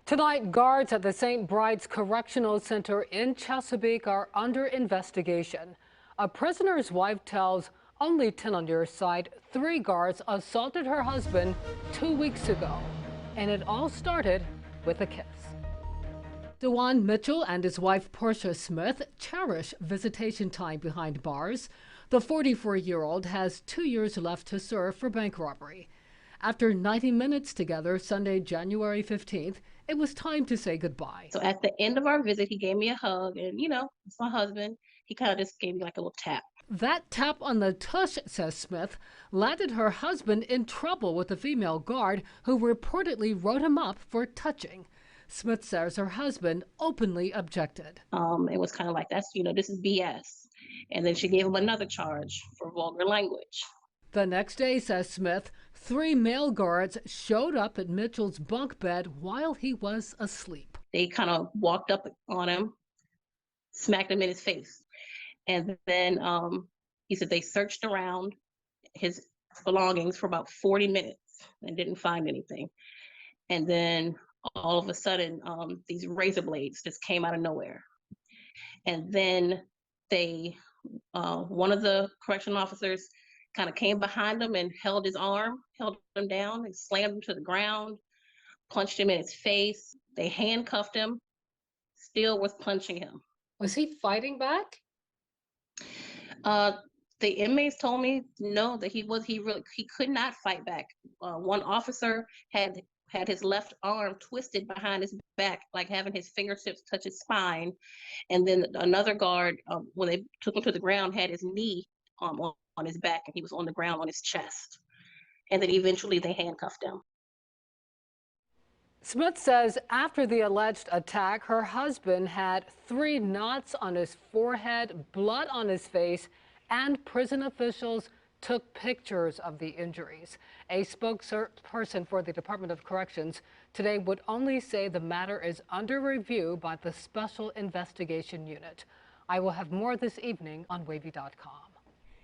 Tonight, guards at the St. Bride's Correctional Center in Chesapeake are under investigation. A prisoner's wife tells only 10 on your side 3 guards assaulted her husband 2 weeks ago. And it all started with a kiss. DeJuan Mitchell and his wife Portia Smith cherish visitation time behind bars. The 44-year-old has 2 years left to serve for bank robbery. After 90 minutes together Sunday, January 15th, it was time to say goodbye. So at the end of our visit, he gave me a hug, and it's my husband. He kind of just gave me like a little tap. That tap on the tush, says Smith, landed her husband in trouble with a female guard who reportedly wrote him up for touching. Smith says her husband openly objected. It was kind of like, this is BS. And then she gave him another charge for vulgar language. The next day, says Smith, 3 male guards showed up at Mitchell's bunk bed while he was asleep. They kind of walked up on him, smacked him in his face. And then he said they searched around his belongings for about 40 minutes and didn't find anything. And then all of a sudden, these razor blades just came out of nowhere. And then one of the correctional officers kind of came behind him and held his arm, held him down and slammed him to the ground, punched him in his face. They handcuffed him, still was punching him. Was he fighting back? The inmates told me no, that he could not fight back. One officer had his left arm twisted behind his back, like having his fingertips touch his spine. And then another guard, when they took him to the ground, had his knee on his back, and he was on the ground on his chest. And then eventually they handcuffed him. Smith says after the alleged attack, her husband had 3 knots on his forehead, blood on his face, and prison officials took pictures of the injuries. A spokesperson for the Department of Corrections today would only say the matter is under review by the Special Investigation Unit. I will have more this evening on Wavy.com.